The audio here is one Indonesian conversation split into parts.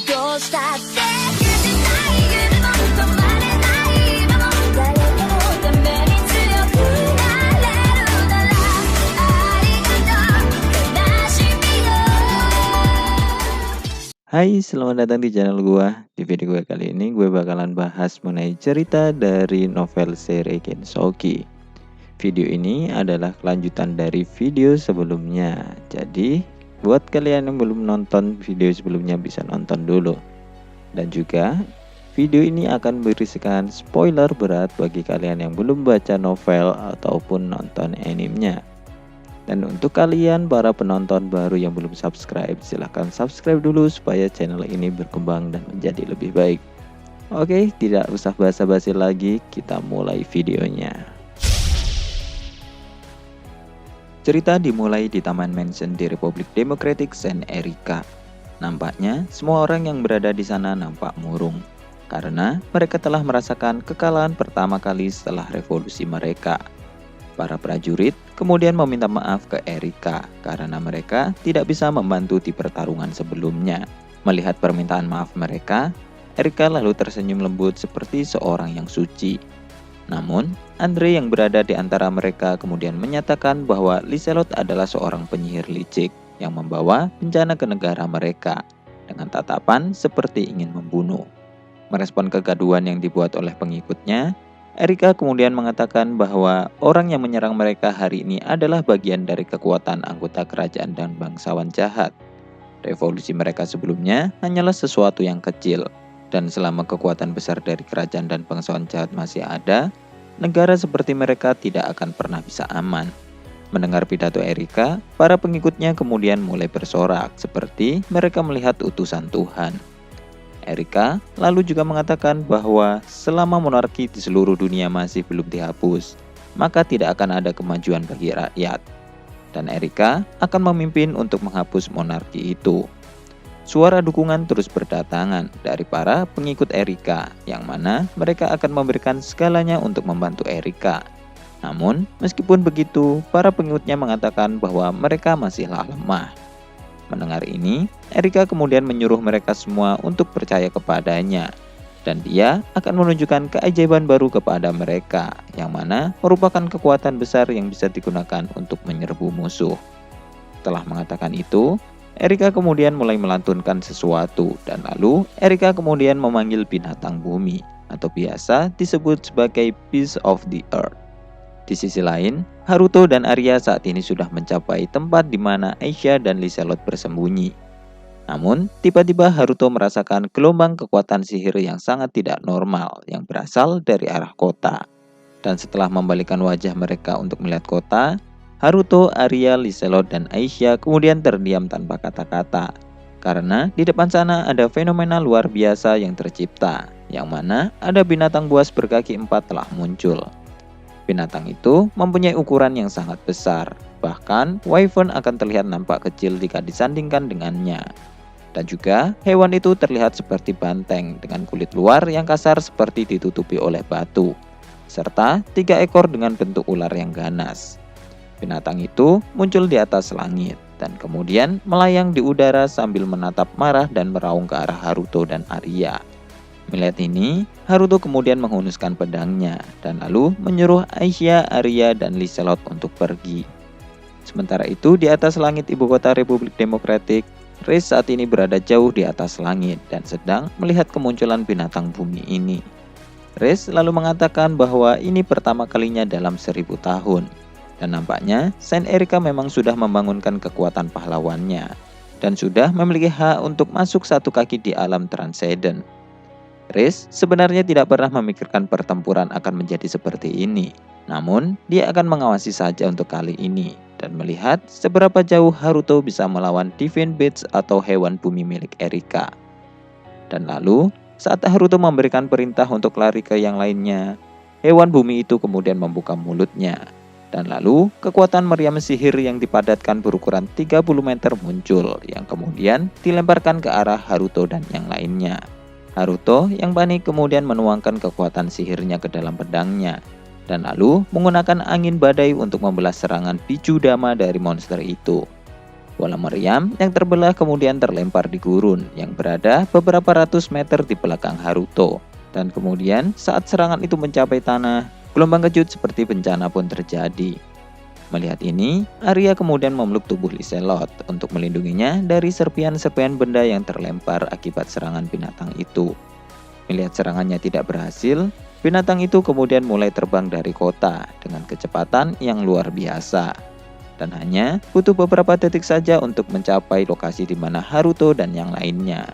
どうしたって許せない夢も止まれない今も誰かのために強くなれるならありがとう悲しみよ。 Hai, selamat datang di channel gua. Di video gue kali ini gue bakalan bahas mengenai cerita dari novel seri Kensoki. Video ini adalah kelanjutan dari video sebelumnya. Jadi, buat kalian yang belum nonton video sebelumnya bisa nonton dulu. Dan juga, video ini akan berisikan spoiler berat bagi kalian yang belum baca novel ataupun nonton animenya. Dan untuk kalian para penonton baru yang belum subscribe, silahkan subscribe dulu supaya channel ini berkembang dan menjadi lebih baik. Oke, tidak usah basa-basi lagi, kita mulai videonya. Cerita dimulai di Taman Mansion di Republik Democratic Saint Erika. Nampaknya semua orang yang berada di sana nampak murung, karena mereka telah merasakan kekalahan pertama kali setelah revolusi mereka. Para prajurit kemudian meminta maaf ke Erika karena mereka tidak bisa membantu di pertarungan sebelumnya. Melihat permintaan maaf mereka, Erika lalu tersenyum lembut seperti seorang yang suci. Namun, Andre yang berada di antara mereka kemudian menyatakan bahwa Liselot adalah seorang penyihir licik yang membawa bencana ke negara mereka dengan tatapan seperti ingin membunuh. Merespon kegaduhan yang dibuat oleh pengikutnya, Erika kemudian mengatakan bahwa orang yang menyerang mereka hari ini adalah bagian dari kekuatan anggota kerajaan dan bangsawan jahat. Revolusi mereka sebelumnya hanyalah sesuatu yang kecil, dan selama kekuatan besar dari kerajaan dan bangsawan jahat masih ada, negara seperti mereka tidak akan pernah bisa aman. Mendengar pidato Erika, para pengikutnya kemudian mulai bersorak seperti mereka melihat utusan Tuhan. Erika lalu juga mengatakan bahwa selama monarki di seluruh dunia masih belum dihapus, maka tidak akan ada kemajuan bagi rakyat. Dan Erika akan memimpin untuk menghapus monarki itu. Suara dukungan terus berdatangan dari para pengikut Erika, yang mana mereka akan memberikan segalanya untuk membantu Erika. Namun, meskipun begitu, para pengikutnya mengatakan bahwa mereka masihlah lemah. Mendengar ini, Erika kemudian menyuruh mereka semua untuk percaya kepadanya. Dan dia akan menunjukkan keajaiban baru kepada mereka, yang mana merupakan kekuatan besar yang bisa digunakan untuk menyerbu musuh. Setelah mengatakan itu, Erika kemudian mulai melantunkan sesuatu, dan lalu Erika kemudian memanggil binatang bumi, atau biasa disebut sebagai Beast of the Earth. Di sisi lain, Haruto dan Arya saat ini sudah mencapai tempat di mana Aisha dan Liselot bersembunyi. Namun, tiba-tiba Haruto merasakan gelombang kekuatan sihir yang sangat tidak normal yang berasal dari arah kota. Dan setelah membalikan wajah mereka untuk melihat kota, Haruto, Arya, Liselot, dan Aisha kemudian terdiam tanpa kata-kata. Karena di depan sana ada fenomena luar biasa yang tercipta, yang mana ada binatang buas berkaki 4 telah muncul. Binatang itu mempunyai ukuran yang sangat besar, bahkan wyvern akan terlihat nampak kecil jika disandingkan dengannya. Dan juga hewan itu terlihat seperti banteng dengan kulit luar yang kasar seperti ditutupi oleh batu, serta 3 ekor dengan bentuk ular yang ganas. Binatang itu muncul di atas langit dan kemudian melayang di udara sambil menatap marah dan meraung ke arah Haruto dan Arya. Melihat ini, Haruto kemudian menghunuskan pedangnya dan lalu menyuruh Aisha, Arya, dan Liselot untuk pergi. Sementara itu, di atas langit ibu kota Republik Demokratik, Riz saat ini berada jauh di atas langit dan sedang melihat kemunculan binatang bumi ini. Riz lalu mengatakan bahwa ini pertama kalinya dalam 1000 tahun. Dan nampaknya Saint Erika memang sudah membangunkan kekuatan pahlawannya dan sudah memiliki hak untuk masuk satu kaki di alam transcendent. Riz sebenarnya tidak pernah memikirkan pertempuran akan menjadi seperti ini. Namun, dia akan mengawasi saja untuk kali ini dan melihat seberapa jauh Haruto bisa melawan Divine Beast atau hewan bumi milik Erika. Dan lalu, saat Haruto memberikan perintah untuk lari ke yang lainnya, hewan bumi itu kemudian membuka mulutnya. Dan lalu, kekuatan meriam sihir yang dipadatkan berukuran 30 meter muncul, yang kemudian dilemparkan ke arah Haruto dan yang lainnya. Haruto yang panik kemudian menuangkan kekuatan sihirnya ke dalam pedangnya, dan lalu menggunakan angin badai untuk membelah serangan Biju Dama dari monster itu. Bola meriam yang terbelah kemudian terlempar di gurun yang berada beberapa ratus meter di belakang Haruto. Dan kemudian saat serangan itu mencapai tanah, gelombang kejut seperti bencana pun terjadi. Melihat ini, Arya kemudian memeluk tubuh Liselot untuk melindunginya dari serpian-serpian benda yang terlempar akibat serangan binatang itu. Melihat serangannya tidak berhasil, binatang itu kemudian mulai terbang dari kota dengan kecepatan yang luar biasa. Dan hanya butuh beberapa detik saja untuk mencapai lokasi di mana Haruto dan yang lainnya.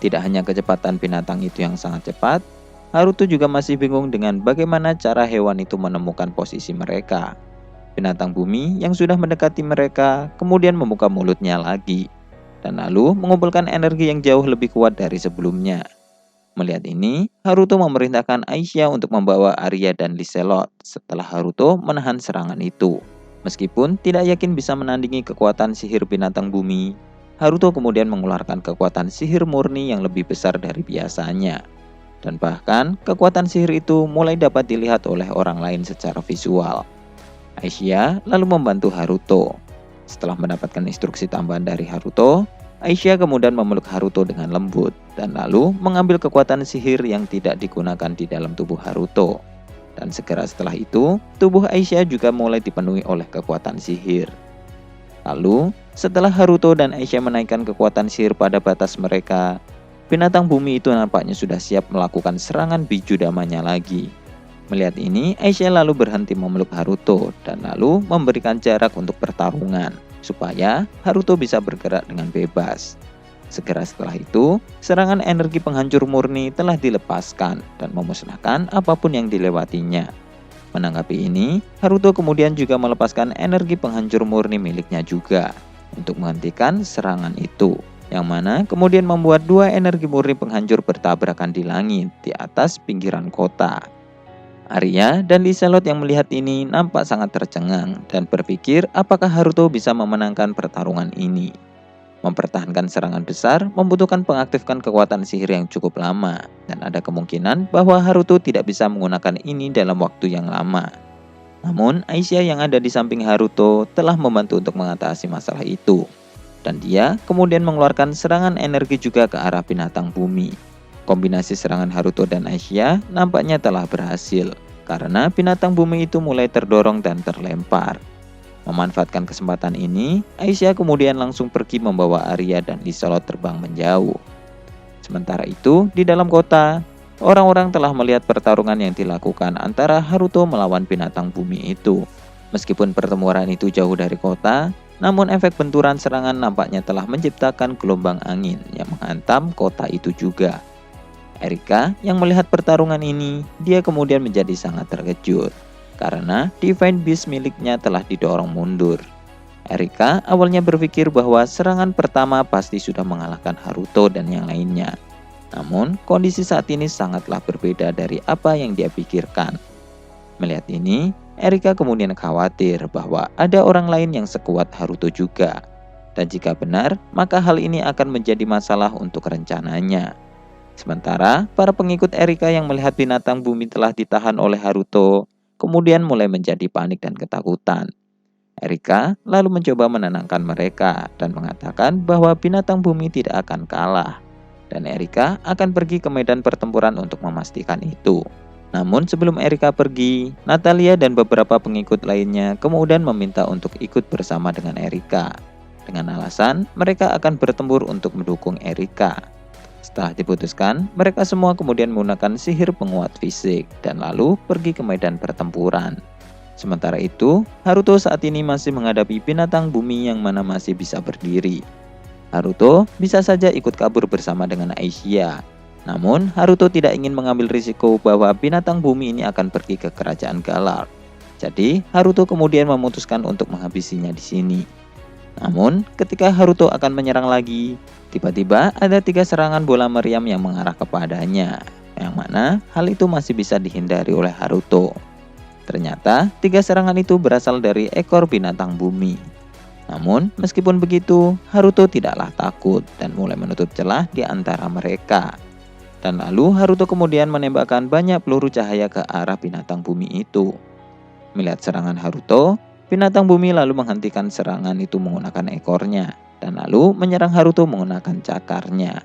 Tidak hanya kecepatan binatang itu yang sangat cepat, Haruto juga masih bingung dengan bagaimana cara hewan itu menemukan posisi mereka. Binatang bumi yang sudah mendekati mereka kemudian membuka mulutnya lagi, dan lalu mengumpulkan energi yang jauh lebih kuat dari sebelumnya. Melihat ini, Haruto memerintahkan Aisyah untuk membawa Arya dan Liselot setelah Haruto menahan serangan itu. Meskipun tidak yakin bisa menandingi kekuatan sihir binatang bumi, Haruto kemudian mengeluarkan kekuatan sihir murni yang lebih besar dari biasanya. Dan bahkan kekuatan sihir itu mulai dapat dilihat oleh orang lain secara visual. Aisyah lalu membantu Haruto. Setelah mendapatkan instruksi tambahan dari Haruto, Aisyah kemudian memeluk Haruto dengan lembut dan lalu mengambil kekuatan sihir yang tidak digunakan di dalam tubuh Haruto. Dan segera setelah itu, tubuh Aisyah juga mulai dipenuhi oleh kekuatan sihir. Lalu, setelah Haruto dan Aisyah menaikkan kekuatan sihir pada batas mereka, binatang bumi itu nampaknya sudah siap melakukan serangan bijudamanya lagi. Melihat ini, Aisyah lalu berhenti memeluk Haruto dan lalu memberikan jarak untuk pertarungan, supaya Haruto bisa bergerak dengan bebas. Segera setelah itu, serangan energi penghancur murni telah dilepaskan dan memusnahkan apapun yang dilewatinya. Menanggapi ini, Haruto kemudian juga melepaskan energi penghancur murni miliknya juga untuk menghentikan serangan itu, yang mana kemudian membuat dua energi murni penghancur bertabrakan di langit di atas pinggiran kota. Arya dan Liselot yang melihat ini nampak sangat tercengang dan berpikir apakah Haruto bisa memenangkan pertarungan ini. Mempertahankan serangan besar membutuhkan pengaktifkan kekuatan sihir yang cukup lama, dan ada kemungkinan bahwa Haruto tidak bisa menggunakan ini dalam waktu yang lama. Namun, Aisyah yang ada di samping Haruto telah membantu untuk mengatasi masalah itu, dan dia kemudian mengeluarkan serangan energi juga ke arah binatang bumi. Kombinasi serangan Haruto dan Aisyah nampaknya telah berhasil, karena binatang bumi itu mulai terdorong dan terlempar. Memanfaatkan kesempatan ini, Aisyah kemudian langsung pergi membawa Arya dan Liselot terbang menjauh. Sementara itu, di dalam kota, orang-orang telah melihat pertarungan yang dilakukan antara Haruto melawan binatang bumi itu. Meskipun pertempuran itu jauh dari kota, namun efek benturan serangan nampaknya telah menciptakan gelombang angin yang menghantam kota itu juga. Erika yang melihat pertarungan ini, dia kemudian menjadi sangat terkejut karena Divine Beast miliknya telah didorong mundur. Erika awalnya berpikir bahwa serangan pertama pasti sudah mengalahkan Haruto dan yang lainnya. Namun, kondisi saat ini sangatlah berbeda dari apa yang dia pikirkan. Melihat ini, Erika kemudian khawatir bahwa ada orang lain yang sekuat Haruto juga. Dan jika benar, maka hal ini akan menjadi masalah untuk rencananya. Sementara, para pengikut Erika yang melihat binatang bumi telah ditahan oleh Haruto, kemudian mulai menjadi panik dan ketakutan. Erika lalu mencoba menenangkan mereka dan mengatakan bahwa binatang bumi tidak akan kalah. Dan Erika akan pergi ke medan pertempuran untuk memastikan itu. Namun sebelum Erika pergi, Natalia dan beberapa pengikut lainnya kemudian meminta untuk ikut bersama dengan Erika. Dengan alasan mereka akan bertempur untuk mendukung Erika. Setelah diputuskan, mereka semua kemudian menggunakan sihir penguat fisik dan lalu pergi ke medan pertempuran. Sementara itu, Haruto saat ini masih menghadapi binatang bumi yang mana masih bisa berdiri. Haruto bisa saja ikut kabur bersama dengan Aisyah. Namun, Haruto tidak ingin mengambil risiko bahwa binatang bumi ini akan pergi ke kerajaan Galar. Jadi, Haruto kemudian memutuskan untuk menghabisinya di sini. Namun, ketika Haruto akan menyerang lagi, tiba-tiba ada 3 serangan bola meriam yang mengarah kepadanya, yang mana hal itu masih bisa dihindari oleh Haruto. Ternyata, 3 serangan itu berasal dari ekor binatang bumi. Namun, meskipun begitu, Haruto tidaklah takut dan mulai menutup celah di antara mereka. Dan lalu Haruto kemudian menembakkan banyak peluru cahaya ke arah binatang bumi itu. Melihat serangan Haruto, binatang bumi lalu menghentikan serangan itu menggunakan ekornya, dan lalu menyerang Haruto menggunakan cakarnya.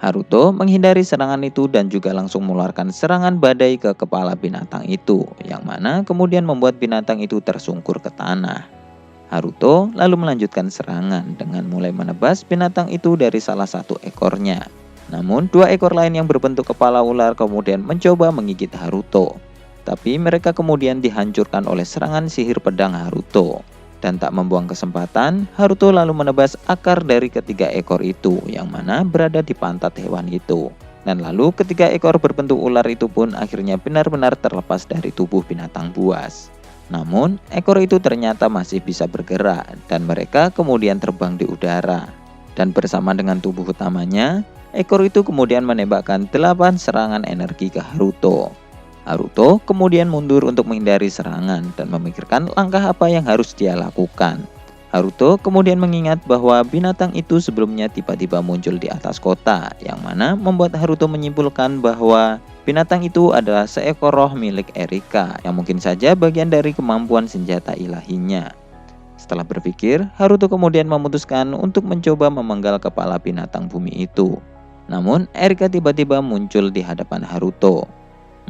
Haruto menghindari serangan itu dan juga langsung mengeluarkan serangan badai ke kepala binatang itu, yang mana kemudian membuat binatang itu tersungkur ke tanah. Haruto lalu melanjutkan serangan dengan mulai menebas binatang itu dari salah satu ekornya. Namun, dua ekor lain yang berbentuk kepala ular kemudian mencoba menggigit Haruto. Tapi mereka kemudian dihancurkan oleh serangan sihir pedang Haruto. Dan tak membuang kesempatan, Haruto lalu menebas akar dari ketiga ekor itu yang mana berada di pantat hewan itu. Dan lalu ketiga ekor berbentuk ular itu pun akhirnya benar-benar terlepas dari tubuh binatang buas. Namun, ekor itu ternyata masih bisa bergerak dan mereka kemudian terbang di udara. Dan bersama dengan tubuh utamanya, ekor itu kemudian menembakkan 8 serangan energi ke Haruto. Haruto kemudian mundur untuk menghindari serangan dan memikirkan langkah apa yang harus dia lakukan. Haruto kemudian mengingat bahwa binatang itu sebelumnya tiba-tiba muncul di atas kota, yang mana membuat Haruto menyimpulkan bahwa binatang itu adalah seekor roh milik Erika, yang mungkin saja bagian dari kemampuan senjata ilahinya. Setelah berpikir, Haruto kemudian memutuskan untuk mencoba memenggal kepala binatang bumi itu. Namun, Erika tiba-tiba muncul di hadapan Haruto.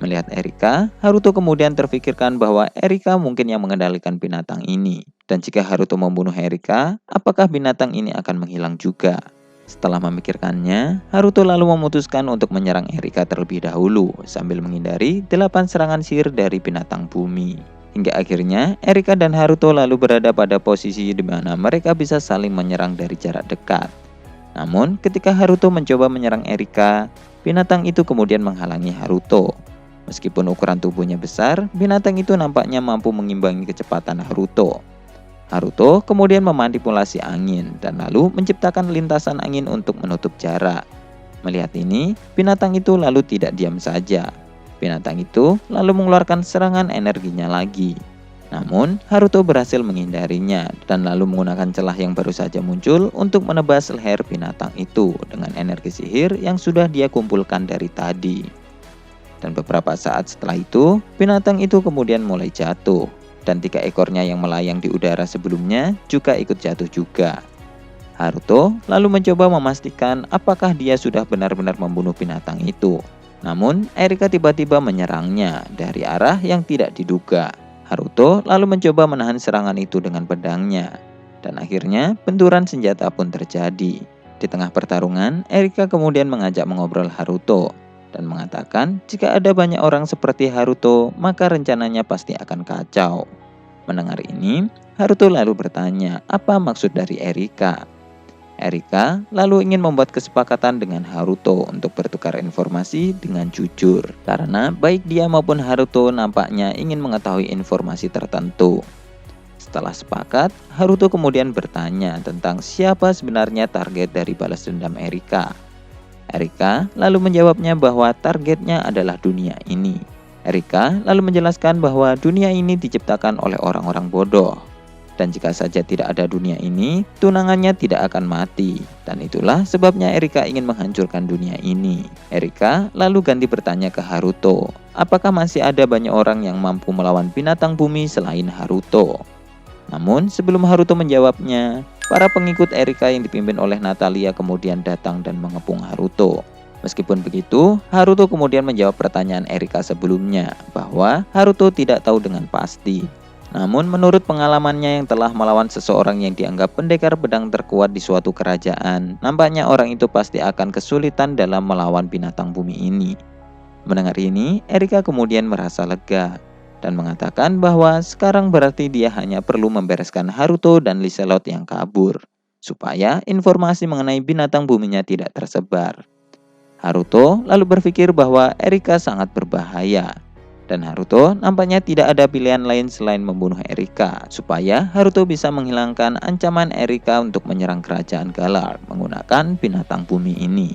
Melihat Erika, Haruto kemudian terfikirkan bahwa Erika mungkin yang mengendalikan binatang ini. Dan jika Haruto membunuh Erika, apakah binatang ini akan menghilang juga? Setelah memikirkannya, Haruto lalu memutuskan untuk menyerang Erika terlebih dahulu sambil menghindari 8 serangan sihir dari binatang bumi. Hingga akhirnya Erika dan Haruto lalu berada pada posisi di mana mereka bisa saling menyerang dari jarak dekat. Namun, ketika Haruto mencoba menyerang Erika, binatang itu kemudian menghalangi Haruto. Meskipun ukuran tubuhnya besar, binatang itu nampaknya mampu mengimbangi kecepatan Haruto. Haruto kemudian memanipulasi angin dan lalu menciptakan lintasan angin untuk menutup jarak. Melihat ini, binatang itu lalu tidak diam saja. Binatang itu lalu mengeluarkan serangan energinya lagi. Namun, Haruto berhasil menghindarinya dan lalu menggunakan celah yang baru saja muncul untuk menebas leher binatang itu dengan energi sihir yang sudah dia kumpulkan dari tadi. Dan beberapa saat setelah itu, binatang itu kemudian mulai jatuh. Dan 3 ekornya yang melayang di udara sebelumnya juga ikut jatuh juga. Haruto lalu mencoba memastikan apakah dia sudah benar-benar membunuh binatang itu. Namun, Erika tiba-tiba menyerangnya dari arah yang tidak diduga. Haruto lalu mencoba menahan serangan itu dengan pedangnya. Dan akhirnya, benturan senjata pun terjadi. Di tengah pertarungan, Erika kemudian mengajak mengobrol Haruto dan mengatakan jika ada banyak orang seperti Haruto, maka rencananya pasti akan kacau. Mendengar ini, Haruto lalu bertanya apa maksud dari Erika. Erika lalu ingin membuat kesepakatan dengan Haruto untuk bertukar informasi dengan jujur, karena baik dia maupun Haruto nampaknya ingin mengetahui informasi tertentu. Setelah sepakat, Haruto kemudian bertanya tentang siapa sebenarnya target dari balas dendam Erika. Erika lalu menjawabnya bahwa targetnya adalah dunia ini. Erika lalu menjelaskan bahwa dunia ini diciptakan oleh orang-orang bodoh. Dan jika saja tidak ada dunia ini, tunangannya tidak akan mati. Dan itulah sebabnya Erika ingin menghancurkan dunia ini. Erika lalu ganti bertanya ke Haruto, apakah masih ada banyak orang yang mampu melawan binatang bumi selain Haruto? Namun sebelum Haruto menjawabnya, para pengikut Erika yang dipimpin oleh Natalia kemudian datang dan mengepung Haruto. Meskipun begitu, Haruto kemudian menjawab pertanyaan Erika sebelumnya bahwa Haruto tidak tahu dengan pasti. Namun menurut pengalamannya yang telah melawan seseorang yang dianggap pendekar pedang terkuat di suatu kerajaan, nampaknya orang itu pasti akan kesulitan dalam melawan binatang bumi ini. Mendengar ini, Erika kemudian merasa lega dan mengatakan bahwa sekarang berarti dia hanya perlu membereskan Haruto dan Liselot yang kabur, supaya informasi mengenai binatang buminya tidak tersebar. Haruto lalu berpikir bahwa Erika sangat berbahaya, dan Haruto nampaknya tidak ada pilihan lain selain membunuh Erika, supaya Haruto bisa menghilangkan ancaman Erika untuk menyerang kerajaan Galar menggunakan binatang bumi ini.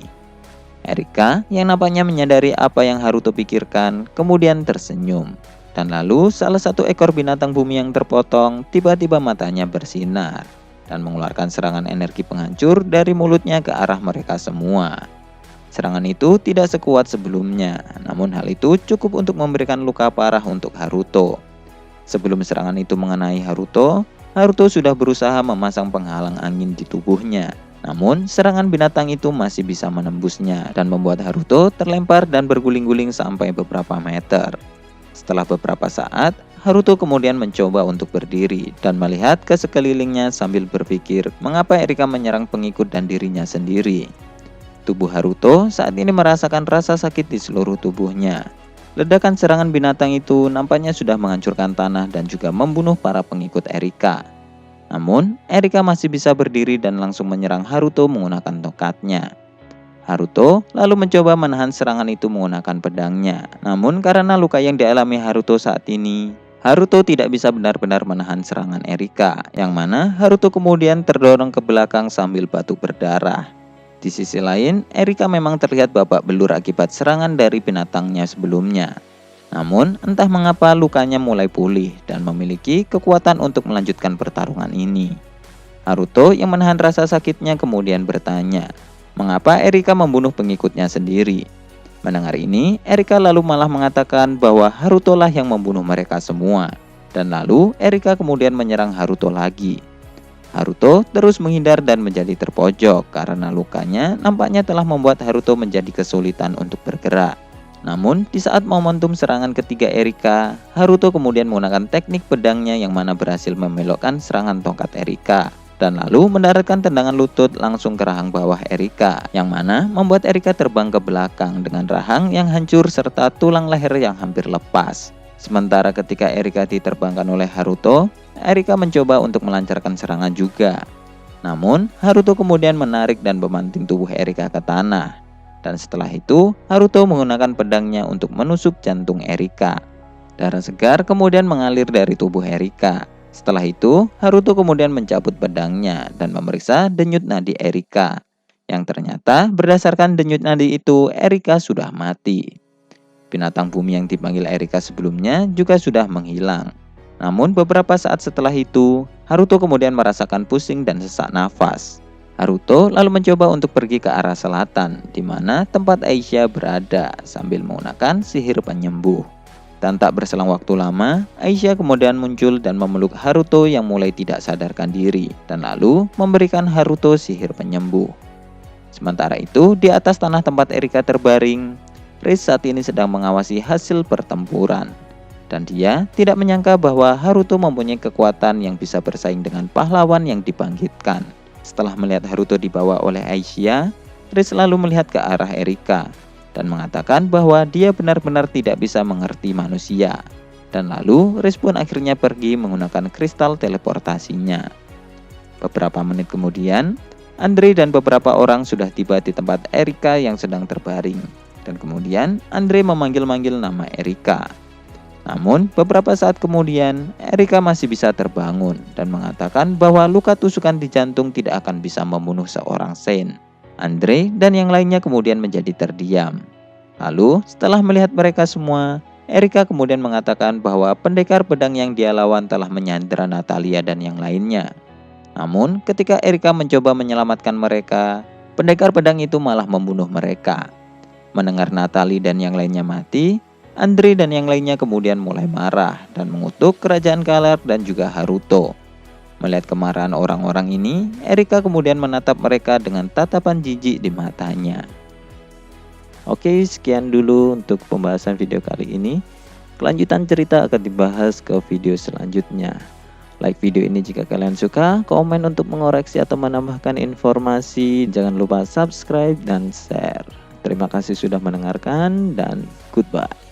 Erika yang nampaknya menyadari apa yang Haruto pikirkan, kemudian tersenyum. Dan lalu salah satu ekor binatang bumi yang terpotong tiba-tiba matanya bersinar dan mengeluarkan serangan energi penghancur dari mulutnya ke arah mereka semua. Serangan itu tidak sekuat sebelumnya, namun hal itu cukup untuk memberikan luka parah untuk Haruto. Sebelum serangan itu mengenai Haruto, Haruto sudah berusaha memasang penghalang angin di tubuhnya. Namun, serangan binatang itu masih bisa menembusnya dan membuat Haruto terlempar dan berguling-guling sampai beberapa meter. Setelah beberapa saat, Haruto kemudian mencoba untuk berdiri dan melihat ke sekelilingnya sambil berpikir mengapa Erika menyerang pengikut dan dirinya sendiri. Tubuh Haruto saat ini merasakan rasa sakit di seluruh tubuhnya. Ledakan serangan binatang itu nampaknya sudah menghancurkan tanah dan juga membunuh para pengikut Erika. Namun, Erika masih bisa berdiri dan langsung menyerang Haruto menggunakan tongkatnya. Haruto lalu mencoba menahan serangan itu menggunakan pedangnya. Namun karena luka yang dialami Haruto saat ini, Haruto tidak bisa benar-benar menahan serangan Erika, yang mana Haruto kemudian terdorong ke belakang sambil batuk berdarah. Di sisi lain, Erika memang terlihat babak belur akibat serangan dari binatangnya sebelumnya. Namun, entah mengapa lukanya mulai pulih dan memiliki kekuatan untuk melanjutkan pertarungan ini. Haruto yang menahan rasa sakitnya kemudian bertanya, mengapa Erika membunuh pengikutnya sendiri? Mendengar ini, Erika lalu malah mengatakan bahwa Haruto lah yang membunuh mereka semua. Dan lalu, Erika kemudian menyerang Haruto lagi. Haruto terus menghindar dan menjadi terpojok karena lukanya nampaknya telah membuat Haruto menjadi kesulitan untuk bergerak. Namun, di saat momentum serangan ketiga Erika, Haruto kemudian menggunakan teknik pedangnya yang mana berhasil membelokkan serangan tongkat Erika. Dan lalu mendaratkan tendangan lutut langsung ke rahang bawah Erika, yang mana membuat Erika terbang ke belakang dengan rahang yang hancur serta tulang leher yang hampir lepas. Sementara ketika Erika diterbangkan oleh Haruto, Erika mencoba untuk melancarkan serangan juga. Namun, Haruto kemudian menarik dan membanting tubuh Erika ke tanah. Dan setelah itu, Haruto menggunakan pedangnya untuk menusuk jantung Erika. Darah segar kemudian mengalir dari tubuh Erika. Setelah itu, Haruto kemudian mencabut pedangnya dan memeriksa denyut nadi Erika. Yang ternyata berdasarkan denyut nadi itu, Erika sudah mati. Binatang bumi yang dipanggil Erika sebelumnya juga sudah menghilang. Namun beberapa saat setelah itu, Haruto kemudian merasakan pusing dan sesak nafas. Haruto lalu mencoba untuk pergi ke arah selatan, di mana tempat Aisyah berada sambil menggunakan sihir penyembuh. Dan tak berselang waktu lama, Aisyah kemudian muncul dan memeluk Haruto yang mulai tidak sadarkan diri, dan lalu memberikan Haruto sihir penyembuh. Sementara itu, di atas tanah tempat Erika terbaring, Riz saat ini sedang mengawasi hasil pertempuran. Dan dia tidak menyangka bahwa Haruto mempunyai kekuatan yang bisa bersaing dengan pahlawan yang dibangkitkan. Setelah melihat Haruto dibawa oleh Aisyah, Riz lalu melihat ke arah Erika dan mengatakan bahwa dia benar-benar tidak bisa mengerti manusia. Dan lalu Riz pun akhirnya pergi menggunakan kristal teleportasinya. Beberapa menit kemudian, Andre dan beberapa orang sudah tiba di tempat Erika yang sedang terbaring. Dan kemudian Andre memanggil-manggil nama Erika. Namun beberapa saat kemudian Erika masih bisa terbangun dan mengatakan bahwa luka tusukan di jantung tidak akan bisa membunuh seorang Saint. Andre dan yang lainnya kemudian menjadi terdiam. Lalu setelah melihat mereka semua, Erika kemudian mengatakan bahwa pendekar pedang yang dia lawan telah menyandera Natalia dan yang lainnya. Namun ketika Erika mencoba menyelamatkan mereka, pendekar pedang itu malah membunuh mereka. Mendengar Natalie dan yang lainnya mati, Andre dan yang lainnya kemudian mulai marah dan mengutuk kerajaan Kalar dan juga Haruto. Melihat kemarahan orang-orang ini, Erika kemudian menatap mereka dengan tatapan jijik di matanya. Oke, sekian dulu untuk pembahasan video kali ini. Kelanjutan cerita akan dibahas ke video selanjutnya. Like video ini jika kalian suka, komen untuk mengoreksi atau menambahkan informasi. Jangan lupa subscribe dan share. Terima kasih sudah mendengarkan dan goodbye.